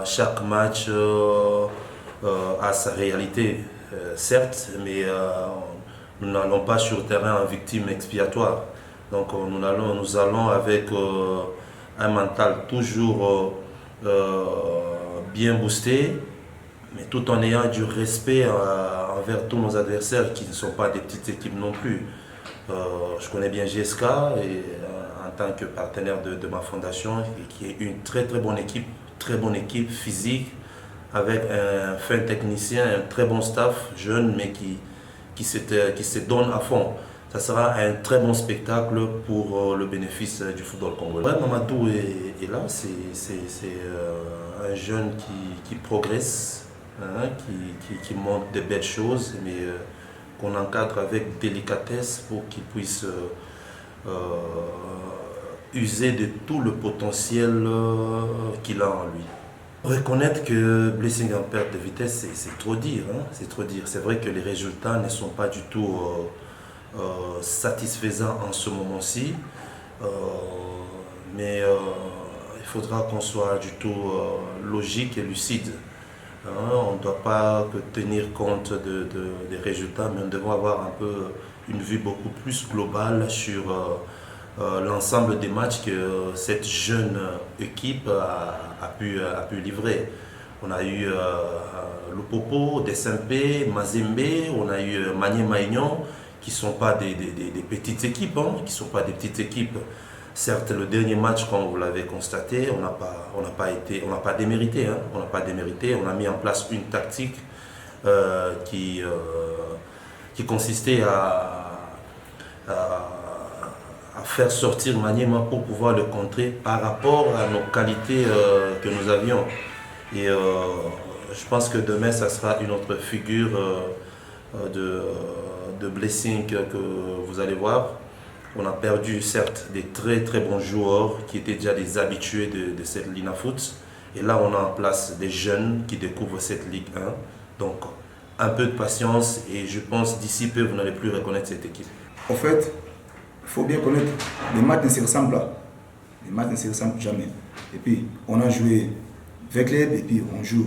Chaque match a sa réalité, certes, mais nous n'allons pas sur le terrain en victime expiatoire. Donc nous allons avec un mental toujours bien boosté, mais tout en ayant du respect envers tous nos adversaires qui ne sont pas des petites équipes non plus. Je connais bien GSK et, en tant que partenaire de ma fondation, qui est une très bonne équipe physique, avec un fin technicien, un très bon staff, jeune, mais qui se donne à fond. Ça sera un très bon spectacle pour le bénéfice du football congolais. Ouais, Mamadou est là, c'est un jeune qui progresse, hein, qui montre de belles choses, mais qu'on encadre avec délicatesse pour qu'il puisse user de tout le potentiel qu'il a en lui. Reconnaître que Blessing en perte de vitesse, c'est trop dire. Hein? C'est trop dire. C'est vrai que les résultats ne sont pas du tout satisfaisants en ce moment-ci, mais il faudra qu'on soit du tout logique et lucide. Hein? On ne doit pas que tenir compte des résultats, mais on devrait avoir un peu une vue beaucoup plus globale sur l'ensemble des matchs que cette jeune équipe a pu livrer. On a eu Lupopo, Desempe, Mazembe, on a eu Magne Maignan, qui ne sont pas des petites équipes, hein, qui sont pas des petites équipes. Certes, le dernier match, comme vous l'avez constaté, on n'a pas démérité. Hein, on n'a pas démérité. On a mis en place une tactique qui consistait à faire sortir Maniema pour pouvoir le contrer par rapport à nos qualités que nous avions. Et je pense que demain, ça sera une autre figure de Blessing que vous allez voir. On a perdu certes des très bons joueurs qui étaient déjà des habitués de cette Lina Foot. Et là, on a en place des jeunes qui découvrent cette Ligue 1. Donc, un peu de patience et je pense d'ici peu, vous n'allez plus reconnaître cette équipe. En fait, il faut bien connaître, les matchs ne se ressemblent pas. Les matchs ne se ressemblent jamais. Et puis, on a joué Vecleb et puis on joue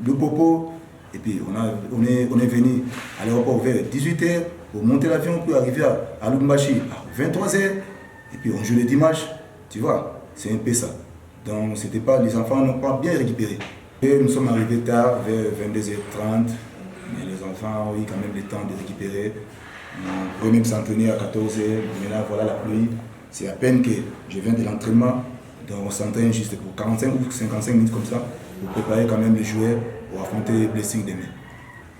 le Popo. Et puis, on est venu à l'aéroport vers 18h pour monter l'avion pour arriver à Lubumbashi à 23h. Et puis, on joue le dimanche. Tu vois, c'est un peu ça. Donc, c'était pas, les enfants n'ont pas bien récupéré. Et nous sommes arrivés tard, vers 22h30. Mais les enfants ont eu quand même le temps de récupérer. On pouvait même s'entraîner à 14h. Maintenant, voilà la pluie. C'est à peine que je viens de l'entraînement. Donc, on s'entraîne juste pour 45 ou 55 minutes comme ça, pour préparer quand même les joueurs pour affronter Blessing demain.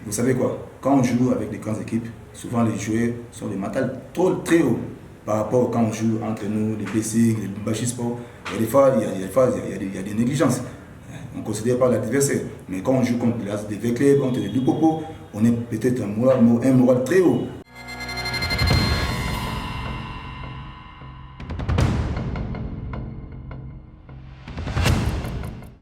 Vous savez quoi? Quand on joue avec des grandes équipes, souvent les joueurs sont des mentales très haut par rapport à quand on joue entre nous, les Blessing, les Lubumbashi Sport. Et des fois, il y a des négligences. On ne considère pas l'adversaire. Mais quand on joue contre des Vecleb, contre les Lupopo, on est peut-être un moral très haut.